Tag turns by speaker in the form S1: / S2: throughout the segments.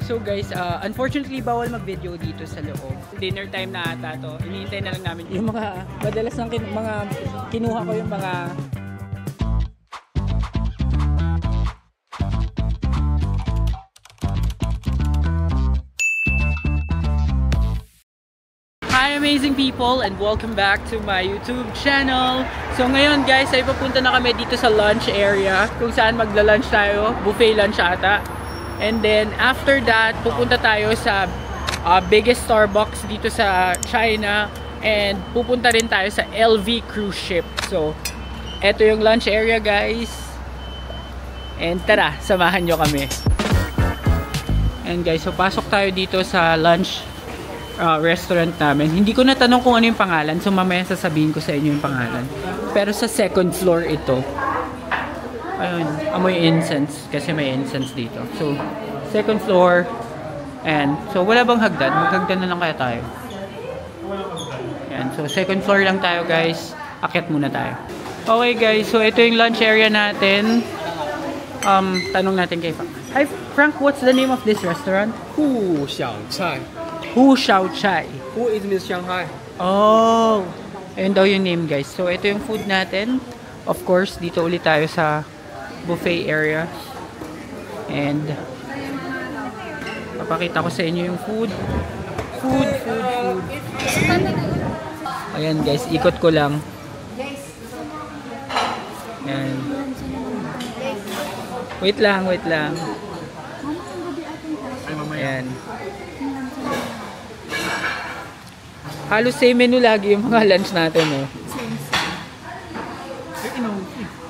S1: So guys, unfortunately bawal mag-video dito sa loob. Dinner time na ata to. Iniintay na lang namin yung mga madalas ng mga kinuha ko yung mga Hi amazing people and welcome back to my YouTube channel. So ngayon guys ay papunta na kami dito sa lunch area kung saan magla-lunch tayo, buffet lunch ata. And then after that pupunta tayo sa biggest Starbucks dito sa China and pupunta rin tayo sa LV cruise ship. So eto yung lunch area guys. And tara, samahan nyo kami. And guys, so pasok tayo dito sa lunch restaurant namin. Hindi ko natanong kung ano yung pangalan, so mamaya sasabihin ko sa inyo yung pangalan. Pero sa second floor ito. Ayun, amoy incense kasi may incense dito. So, second floor. And so wala bang hagdan? Maghagdan na lang kaya tayo. Ayan, so second floor lang tayo guys. Akyat muna tayo. Okay guys, so ito yung lunch area natin. Tanong natin kay Frank. Hi Frank, what's the name of this restaurant?
S2: Hu Xiao Chai.
S1: Hu Xiao Chai.
S2: Hu is Miss Shanghai.
S1: Oh, ayun daw yung name guys. So ito yung food natin. Of course, dito ulit tayo sa buffet area. And papakita ko sa inyo yung food. Food. Ayan guys, ikot ko lang. Ayan. Wait lang. Ayan. Halos same menu lagi yung mga lunch natin, oh.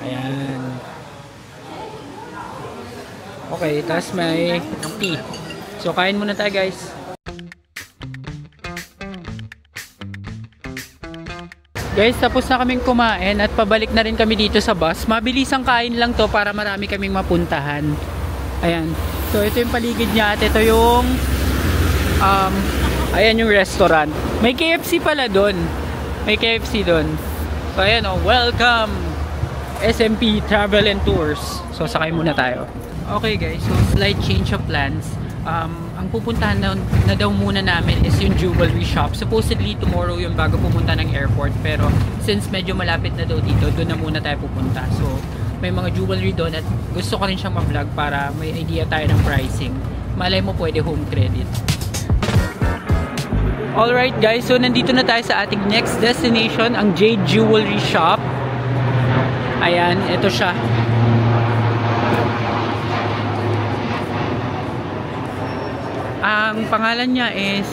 S1: Ayan. Okay, tapos may tea. So, kain muna tayo, guys. Guys, tapos na kaming kumain at pabalik na rin kami dito sa bus. Mabilis ang kain lang to para marami kaming mapuntahan. Ayan. So, ito yung paligid niya at ito yung ayan yung restaurant. May KFC pala doon. May KFC doon. So ayan o, welcome SMP Travel and Tours. So sakay muna tayo. Okay guys, so slight change of plans. Ang pupuntahan na daw muna namin is yung jewelry shop. Supposedly tomorrow yung bago pumunta ng airport. Pero since medyo malapit na daw dito, doon na muna tayo pupunta. So may mga jewelry doon at gusto ko rin siyang ma-vlog para may idea tayo ng pricing. Malay mo pwede home credit. Alright guys, so nandito na tayo sa ating next destination, ang Jade Jewelry Shop. Ayan, ito siya. Ang pangalan niya is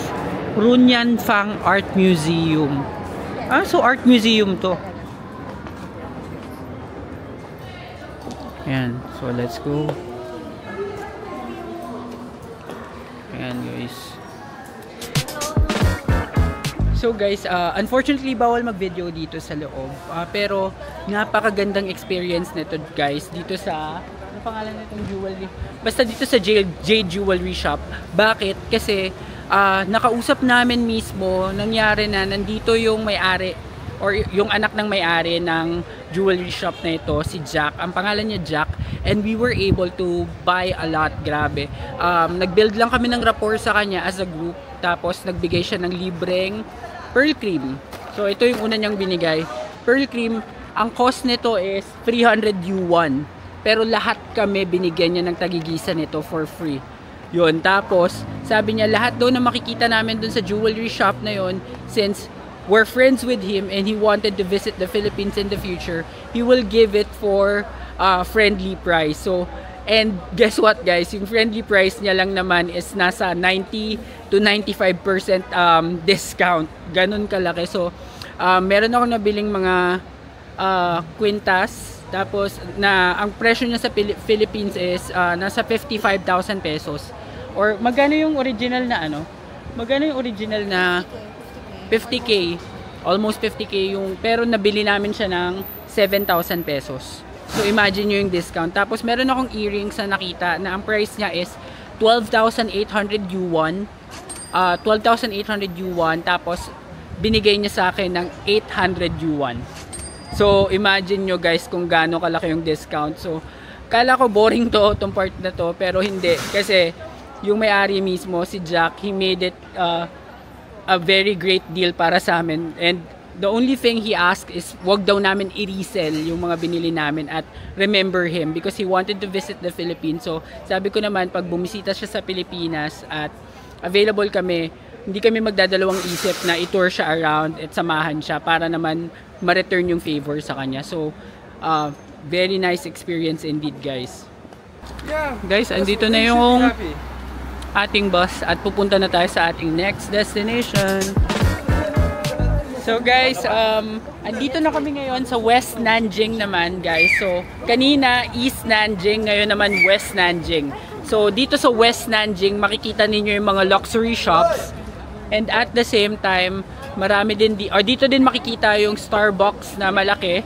S1: Runyan Fang Art Museum. So art museum to. Ayan, so let's go. Ayan guys. So guys, unfortunately bawal mag-video dito sa loob. Pero napakagandang experience nito guys dito sa ano pangalan nitong jewelry? Basta dito sa Jade Jewelry Shop. Bakit? Kasi nakausap namin mismo, nangyari na nandito yung may-ari or yung anak ng may-ari ng jewelry shop na ito, si Jack. Ang pangalan niya Jack, and we were able to buy a lot. Grabe. Nag-build lang kami ng rapport sa kanya as a group. Tapos nagbigay siya ng libreng pearl cream. So ito yung una niyang binigay. Pearl cream, ang cost nito is 300 yuan. Pero lahat kami binigyan niya ng tagigisa nito for free. Yun, tapos sabi niya lahat daw na makikita namin dun sa jewelry shop na yun, since we're friends with him and he wanted to visit the Philippines in the future, he will give it for friendly price. So, and guess what guys, yung friendly price niya lang naman is nasa 90 to 95% discount. Ganun kalaki. So, meron ako nabiling mga quintas. Tapos, ang presyo niya sa Philippines is nasa 55,000 pesos. Or, magkano yung original na ano? Magkano yung original na 50k? Almost 50k yung, pero nabili namin siya ng 7,000 pesos. So, imagine nyo yung discount. Tapos, meron akong earrings na nakita na ang price niya is 12,800 yuan. 12,800 yuan. Tapos, binigay niya sa akin ng 800 yuan. So, imagine nyo guys kung gaano kalaki yung discount. So, kala ko boring to, itong part na to. Pero hindi. Kasi, yung may-ari mismo, si Jack, he made it a very great deal para sa amin. And the only thing he asked is wag daw namin i-resell yung mga binili namin at remember him because he wanted to visit the Philippines. So sabi ko naman, pag bumisita siya sa Pilipinas at available kami, hindi kami magdadalawang isip na i-tour siya around at samahan siya para naman ma-return yung favor sa kanya. So very nice experience indeed, guys. Guys, andito na yung ating bus at pupunta na tayo sa ating next destination. So guys, andito na kami ngayon sa West Nanjing naman, guys. So kanina East Nanjing, ngayon naman West Nanjing. So dito sa West Nanjing, makikita ninyo yung mga luxury shops. And at the same time, marami din dito din makikita yung Starbucks na malaki,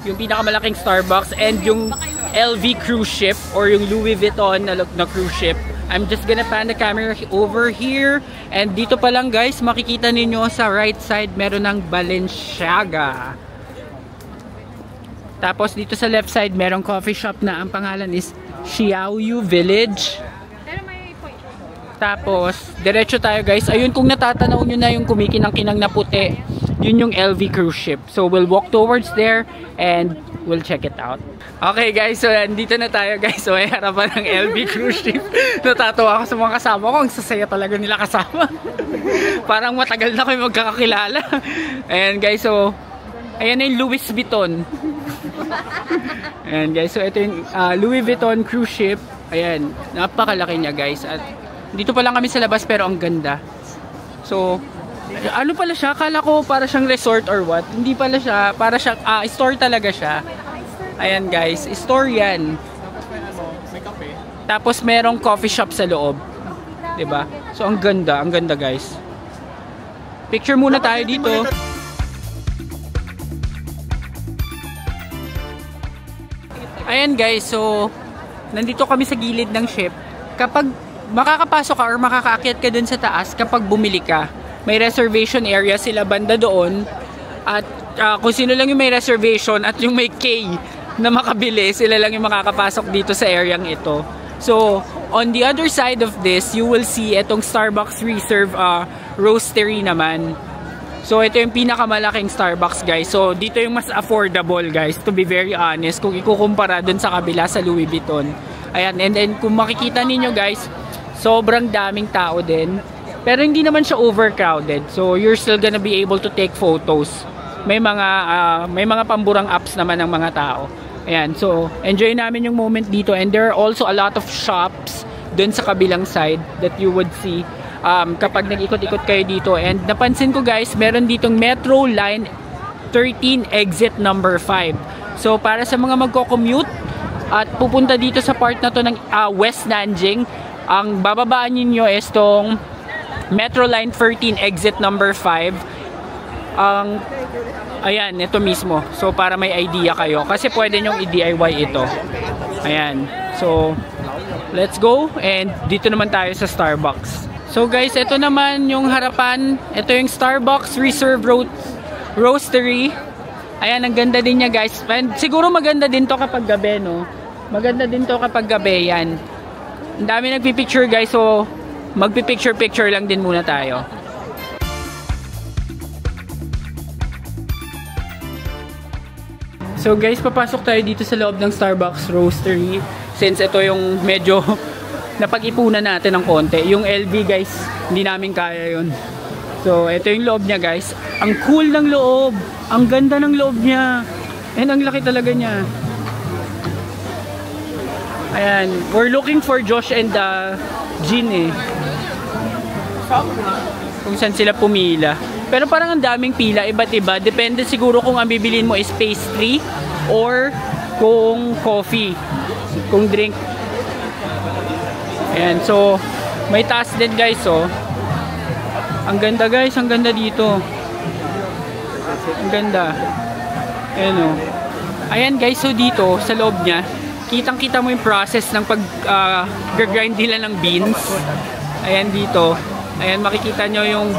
S1: yung pinakamalaking Starbucks, and yung LV cruise ship or yung Louis Vuitton na cruise ship. I'm just gonna pan the camera over here. And dito pa lang, guys, makikita ninyo sa right side meron ng Balenciaga. Tapos dito sa left side merong coffee shop na ang pangalan is Xiaoyu Village. Tapos diretso tayo, guys. Ayun, kung natatanaw nyo na yung kumikinang-kinang na puti, yun yung LV cruise ship. So we'll walk towards there and we'll check it out. Okay, guys, so dito na tayo, guys. So may harapan ng LV cruise ship. Natatawa ako sa mga kasama ko. Ang sasaya talaga nila kasama. Parang matagal na kayo magkakakilala. Ayan, guys, so ayan na yung Louis Vuitton. Ayan, guys, so ito yung Louis Vuitton cruise ship. Ayan, napakalaki niya, guys. At dito pa lang kami sa labas pero ang ganda. So ano pala siya? Akala ko para siyang resort or what. Hindi pala siya. Para siyang store talaga siya. Ayan, guys, store yan. Tapos merong coffee shop sa loob. 'Di ba? So ang ganda, guys. Picture muna tayo dito. Ayan, guys, so nandito kami sa gilid ng ship. Kapag makakapasok ka or makakaakyat ka dun sa taas, kapag bumili ka, may reservation area sila banda doon. At kung sino lang yung may reservation at yung may K na makabili, sila lang yung makakapasok dito sa areang ito. So, on the other side of this, you will see itong Starbucks Reserve Roastery naman. So, ito yung pinakamalaking Starbucks, guys. So, dito yung mas affordable, guys, to be very honest, kung ikukumpara dun sa kabila sa Louis Vuitton. Ayan, and then kung makikita ninyo, guys, sobrang daming tao din. Pero hindi naman siya overcrowded. So, you're still gonna be able to take photos. May mga pamburang apps naman ng mga tao. Ayan, so enjoy namin yung moment dito. And there are also a lot of shops dun sa kabilang side that you would see kapag nag-ikot-ikot kayo dito. And napansin ko, guys, meron ditong Metro Line 13 exit number 5. So para sa mga magko-commute at pupunta dito sa part na to ng West Nanjing, ang bababaan niyo is tong Metro Line 13 exit number 5. Ayan, ito mismo. So para may idea kayo, kasi pwede nyong i-DIY ito. Ayan. So let's go, and dito naman tayo sa Starbucks. So guys, ito naman yung harapan. Ito yung Starbucks Reserve Roastery. Ayan, ang ganda din niya, guys. And siguro maganda din to kapag gabi, no? Maganda din to kapag gabi, yan. Ang dami nagpipicture, guys, so magpipicture-picture lang din muna tayo. So guys, papasok tayo dito sa loob ng Starbucks Roastery. Since ito yung medyo napag-ipunan natin ng konti. Yung LV, guys, hindi namin kaya yun. So ito yung loob niya, guys. Ang cool ng loob. Ang ganda ng loob niya. And ang laki talaga niya. Ayan, we're looking for Josh and Jean eh. Kung saan sila pumila. Pero parang ang daming pila, iba't iba. Depende siguro kung ang bibilin mo is pastry or kung coffee, kung drink. Ayan, so may taas din, guys, oh. Ang ganda, guys, ang ganda dito. Ang ganda. Ayan, oh. Ayan, guys, so dito sa loob niya, kitang-kita mo yung process ng pag-grind nila ng beans. Ayan dito. Ayan, makikita nyo yung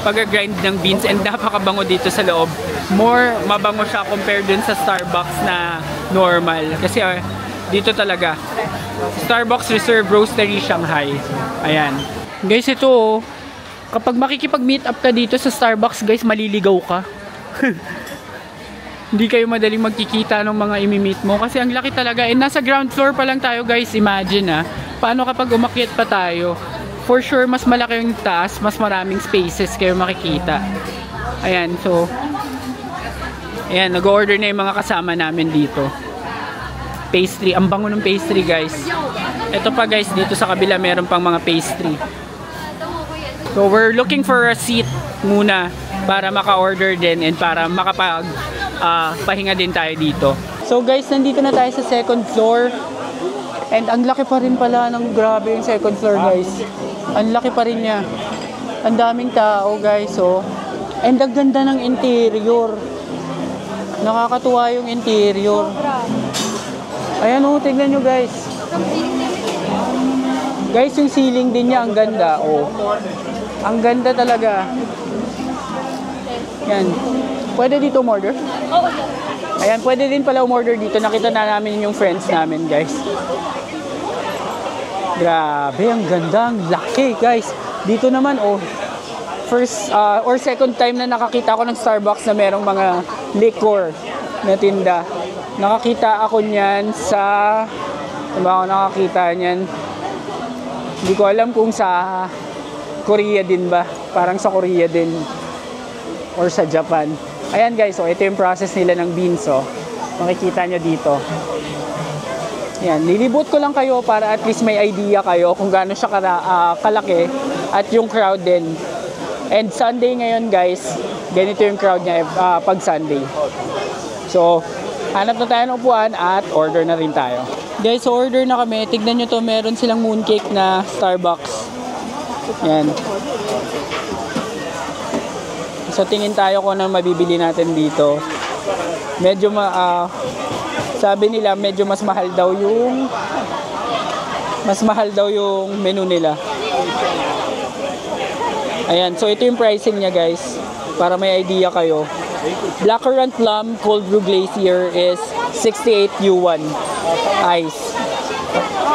S1: pag-grind ng beans, and napakabango dito sa loob. More mabango siya compared dun sa Starbucks na normal. Kasi dito talaga Starbucks Reserve Roastery Shanghai. Ayan. Guys, ito oh. Kapag makikipag-meet up ka dito sa Starbucks, guys, maliligaw ka. Hindi kayo madaling magkikita ng mga imi-meet mo kasi ang laki talaga. And nasa ground floor pa lang tayo, guys. Imagine paano kapag umakyat pa tayo? For sure, mas malaki yung taas, mas maraming spaces kayo makikita. Ayan, so ayan, nag-order na yung mga kasama namin dito. Pastry, ang bango ng pastry, guys. Ito pa, guys, dito sa kabila meron pang mga pastry. So we're looking for a seat muna para maka-order din and para makapag pahinga din tayo dito. So guys, nandito na tayo sa second floor. And ang laki pa rin pala ng grabe yung second floor, guys. Ang laki pa rin niya. Ang daming tao, guys, oh. And ang ganda ng interior. Nakakatuwa yung interior. Ayan oh, tingnan nyo, guys. Guys, yung ceiling din niya ang ganda, oh. Ang ganda talaga. Yan. Pwede dito umorder? Ayan, pwede din pala umorder dito. Nakita na namin yung friends namin, guys. Grabe, ang ganda. Ang laki, guys. Dito naman, oh. First or second time na nakakita ako ng Starbucks na merong mga liquor na tinda. Nakakita ako niyan sa... Ano ba ako nakakita niyan? Hindi ko alam kung sa... Korea din ba? Parang sa Korea din. Or sa Japan. Ayan, guys, so ito yung process nila ng beans, oh. Makikita nyo dito. Ayan, lilibot ko lang kayo para at least may idea kayo kung gaano siya kalaki at yung crowd din. And Sunday ngayon, guys, ganito yung crowd niya pag Sunday. So, hanap na tayo ng upuan at order na rin tayo. Guys, so order na kami. Tignan nyo to, meron silang mooncake na Starbucks. Yan. So tingin tayo kung ano mabibili natin dito. Medyo sabi nila medyo mas mahal daw yung menu nila. Ayan, so ito yung pricing niya, guys, para may idea kayo. Blackcurrant plum cold brew glacier is 68 yuan. Ice.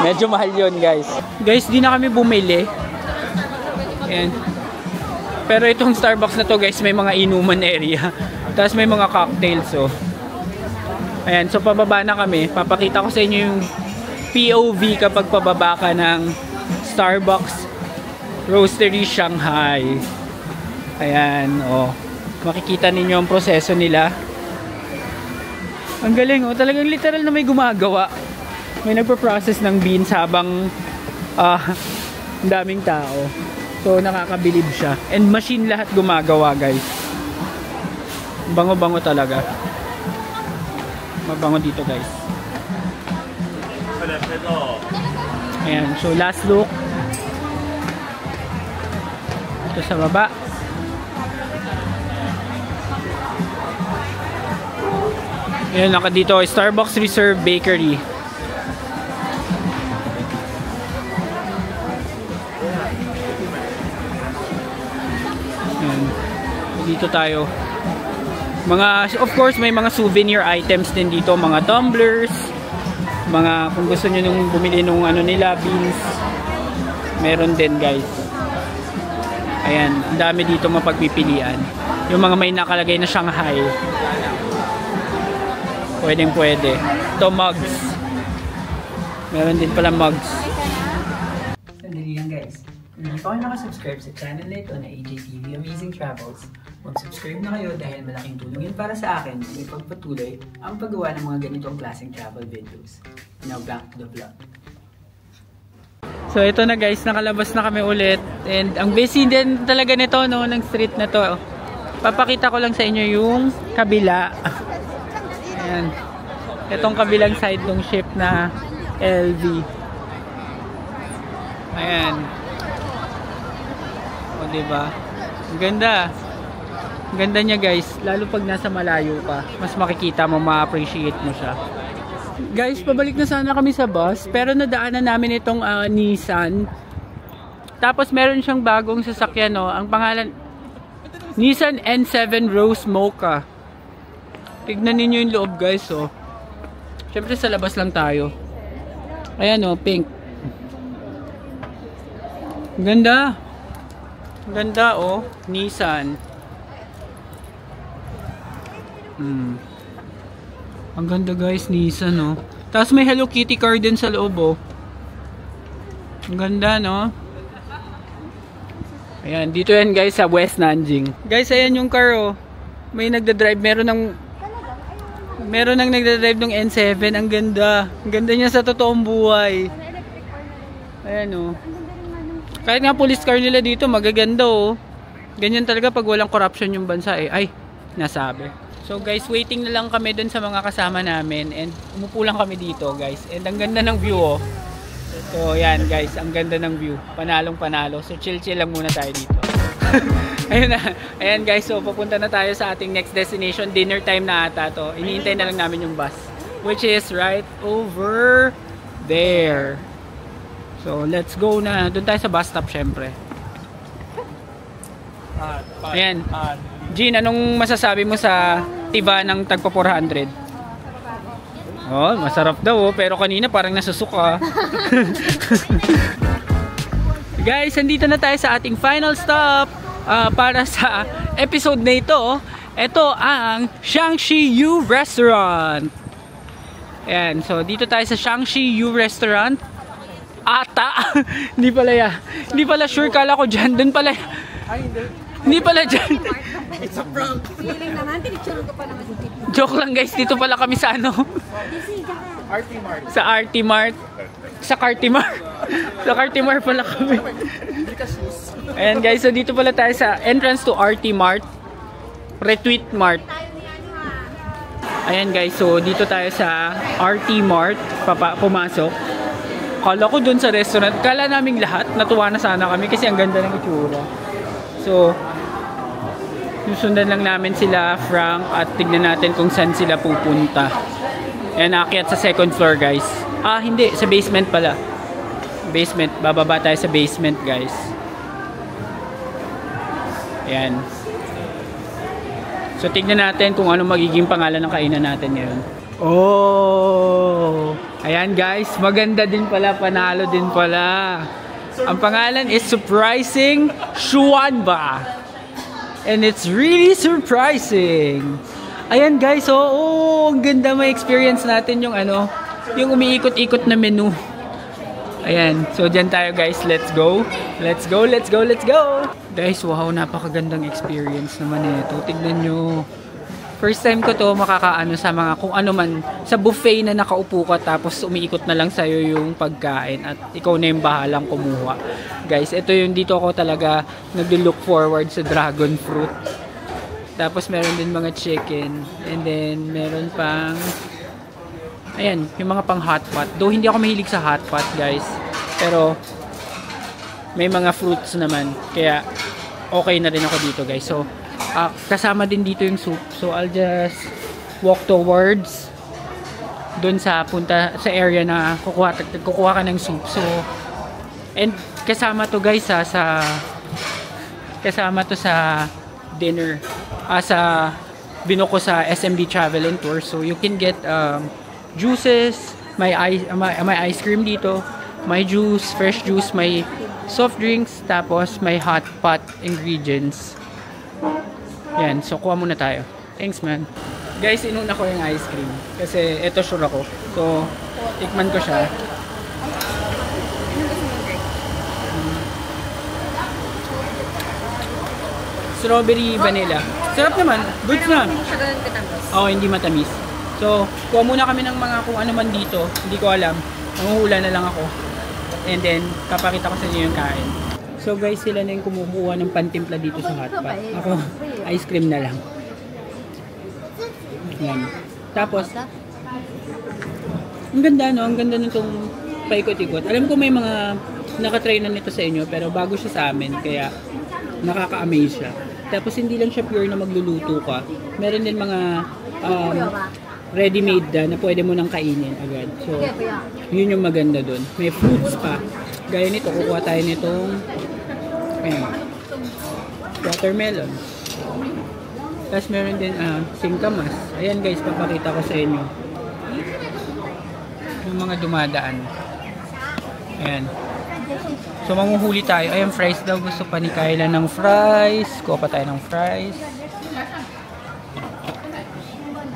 S1: Medyo mahal yun, guys. Guys, di na kami bumili. Ayan. Pero itong Starbucks na to, guys, may mga inuman area. Tapos may mga cocktails, so. Ayan, so pababa na kami. Papakita ko sa inyo yung POV kapag pababa ka ng Starbucks Roastery Shanghai. Ayan, oh. Makikita ninyo ang proseso nila. Ang galing, oh. Talagang literal na may gumagawa. May nagpo-process ng beans habang daming tao. So nakakabilib siya. And machine lahat gumagawa, guys. Bango-bango talaga. Mabango dito, guys. Ayan, so last look. Ito sa baba. Ayan, naka dito, Starbucks Reserve Bakery. Dito tayo. Of course, may mga souvenir items din dito. Mga tumblers. Mga, kung gusto nyo nung bumili nung ano nila, beans. Meron din, guys. Ayan, ang dami dito mapagpipilian. Yung mga may nakalagay na Shanghai. Pwedeng pwede. Ito, mugs. Meron din pala mugs.
S3: Sandali lang, guys. Kung hindi pa kayo nakasubscribe sa channel na ito na AJTV Amazing Travels, mag-subscribe na kayo dahil malaking tulong yun para sa akin na ipagpatuloy ang paggawa ng mga ganitong klaseng travel videos. Now back to the vlog.
S1: So ito na, guys, nakalabas na kami ulit. And ang busy din talaga nito, no, ng street na to. Papakita ko lang sa inyo yung kabila. Ayan. Itong kabilang side ng ship na LV. Ayan. O, diba? Ang ganda. Ang ganda niya, guys. Lalo pag nasa malayo ka, mas makikita mo, ma-appreciate mo siya. Guys, pabalik na sana kami sa bus. Pero nadaanan namin itong Nissan. Tapos meron siyang bagong sasakyan, no? Ang pangalan, Nissan N7 Rose Mocha. Tignan ninyo yung loob, guys, oh. Siyempre sa labas lang tayo. Ayan o, pink. Ganda. Ganda oh, Nissan. Ang ganda guys, Nissan oh. Tapos may Hello Kitty car din sa loob oh. Ang ganda no. Ayan, dito yan guys sa West Nanjing. Guys, ayan yung car oh. May nagda-drive, meron nang nagda-drive ng N7. Ang ganda. Ang ganda niya sa totoong buhay. Ayan oh. Kahit nga police car nila dito, magaganda oh. Ganyan talaga pag walang corruption yung bansa eh. Ay, nasabi. So guys, waiting na lang kami dun sa mga kasama namin. And umupo lang kami dito guys. And ang ganda ng view oh. So yan guys, ang ganda ng view. Panalong panalo. So chill lang muna tayo dito. Ayun na. Ayan guys, so papunta na tayo sa ating next destination. Dinner time na ata to. Iniintay na lang namin yung bus. Which is right over there. So, let's go na. Doon tayo sa bus stop, syempre. Ayan. Jean, anong masasabi mo sa tiba ng tagpa 400? Oh, masarap daw oh. Pero kanina parang nasusuka. Guys, andito na tayo sa ating final stop para sa episode na ito. Ito ang Shangshi Yu Restaurant. Ayan. So, dito tayo sa Shangshi Yu Restaurant. Ata. Hindi pala ya. Hindi pala sure, kala ko dyan. Doon pala. Hindi pala dyan.
S2: It's a prank.
S1: Joke lang guys. Dito pala kami sa ano.
S2: RT Mart.
S1: Sa RT Mart. Sa Cartimar. Sa Cartimar pala kami. Ayan guys. So dito pala tayo sa entrance to RT Mart. Retweet Mart. Ayan guys. So dito tayo sa RT Mart. Pumasok. Kala ko dun sa restaurant, kala naming lahat, natuwa na sana kami kasi ang ganda ng itsura. So, susundan lang namin sila, Frank, at tignan natin kung saan sila pupunta. Ayan, aakyat sa second floor, guys. Ah, hindi, sa basement pala. Basement, bababa tayo sa basement, guys. Ayan. So, tignan natin kung ano magiging pangalan ng kainan natin ngayon. Oh! Ayan guys, maganda din pala, panalo din pala. Ang pangalan is Surprising Shuanba. And it's really surprising. Ayan guys, oh, ang ganda, may experience natin yung ano, yung umiikot-ikot na menu. Ayan, so dyan tayo guys, let's go. Let's go, let's go, let's go. Guys, wow, napakagandang experience naman ito. Tignan nyo. First time ko to makakaano sa mga kung ano man sa buffet na nakaupo ka tapos umiikot na lang sa'yo yung pagkain at ikaw na yung bahalang kumuha. Guys, ito yung dito ako talaga nag-look forward sa dragon fruit. Tapos meron din mga chicken and then meron pang ayan, yung mga pang hot pot. Though hindi ako mahilig sa hot pot guys, pero may mga fruits naman kaya okay na rin ako dito guys. So kasama din dito yung soup. So I'll just walk towards doon sa punta sa area na kukuha ka ng soup. So and kasama to guys kasama to sa dinner sa binuko sa SMB Travel and Tour. So you can get juices, may ice cream dito, may juice, fresh juice, may soft drinks, tapos may hot pot ingredients. Yan, so kuha muna tayo. Thanks man. Guys, inuna ko yung ice cream. Kasi ito sure ako. So, tikman ko siya. Strawberry vanilla. Sarap naman. Good na. Oo, hindi matamis. So, kuha muna kami ng mga kung ano man dito. Hindi ko alam. Nanguhula na lang ako. And then, kapakita ko sa inyo yung kain. So guys, sila na yung kumukuha ng pantimpla dito sa hot pot. Ako, ice cream na lang. Yan. Tapos, ang ganda no? Ang ganda nitong paikot-ikot. Alam ko may mga nakatry na nito sa inyo, pero bago siya sa amin, kaya nakaka-amaze siya. Tapos hindi lang siya pure na magluluto ka. Meron din mga ready-made na pwede mo nang kainin agad. So, yun yung maganda dun. May fruits pa. Gaya nito, kukuha tayo nitong watermelon. Tapos meron din singkamas. Ayan guys, papakita ko sa inyo yung mga dumadaan. Ayan. So, manguhuli tayo. Ayan, fries daw. Gusto pa ni Kyla ng fries. Kuha pa tayo ng fries.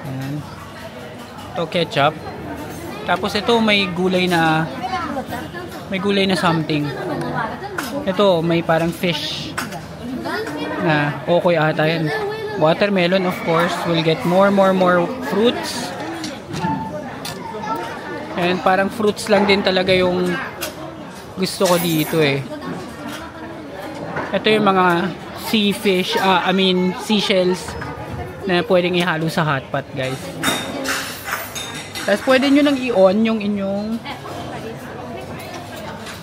S1: Ayan. Ito, ketchup. Tapos ito, may gulay na something. Ito, may parang fish na okoy ata yan. Watermelon, of course. We'll get more fruits. And parang fruits lang din talaga yung gusto ko dito eh. Ito yung mga seashells na pwedeng ihalo sa hot pot, guys. Tapos pwede nyo nang i-on yung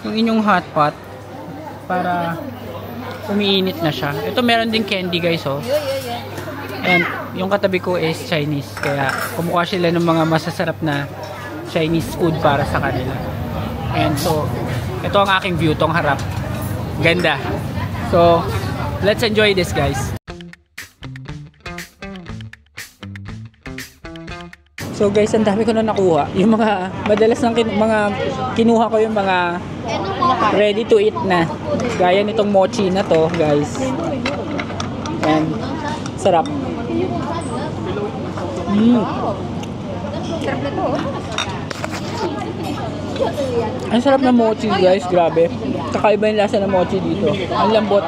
S1: inyong hot pot para umiinit na siya. Ito meron din candy, guys, oh. And yung katabi ko is Chinese, kaya kumukha sila ng mga masasarap na Chinese food para sa kanila. And so, ito ang aking view, tong harap. Ganda. So, let's enjoy this, guys. So guys, ang dami ko na nakuha. Yung mga, madalas lang kinuha ko yung mga ready to eat na. Gaya nitong mochi na to, guys. And, sarap. Ang sarap na mochi, guys. Grabe. Kakaiba yung lasa ng mochi dito. Ang lambot.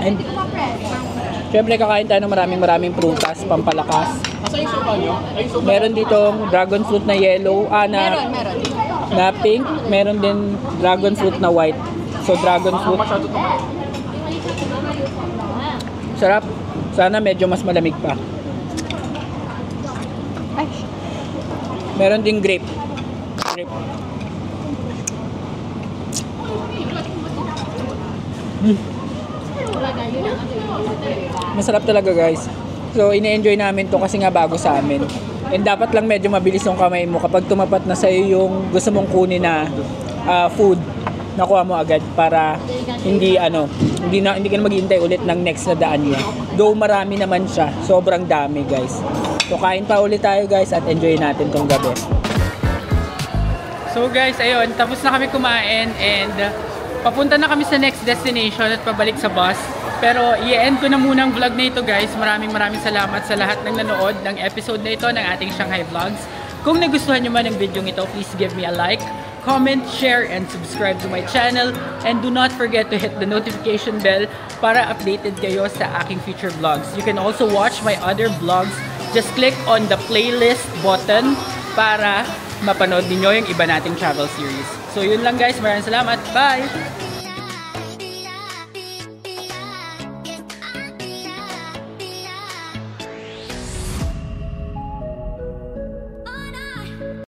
S1: And, syempre kakain tayo ng maraming prutas, pampalakas. Meron ditong dragon fruit na yellow, na pink. Meron din dragon fruit na white. So dragon fruit. Sarap. Sana medyo mas malamig pa. Meron din grape. Masarap talaga, guys. So, ine-enjoy namin to kasi nga bago sa amin. And dapat lang medyo mabilis yung kamay mo kapag tumapat na sa'yo yung gusto mong kunin na food, nakuha mo agad para hindi ka na maghihintay ulit ng next na daan niya. Though marami naman siya, sobrang dami, guys. So, kain pa ulit tayo, guys, at enjoy natin tong gabi. So, guys, ayun, tapos na kami kumain and papunta na kami sa next destination at pabalik sa bus. Pero i-end ko na muna ang vlog na ito, guys. Maraming salamat sa lahat ng nanood ng episode na ito ng ating Shanghai Vlogs. Kung nagustuhan nyo man ang video ito, please give me a like, comment, share, and subscribe to my channel. And do not forget to hit the notification bell para updated kayo sa aking future vlogs. You can also watch my other vlogs. Just click on the playlist button para mapanood niyo yung iba nating travel series. So yun lang, guys. Maraming salamat. Bye!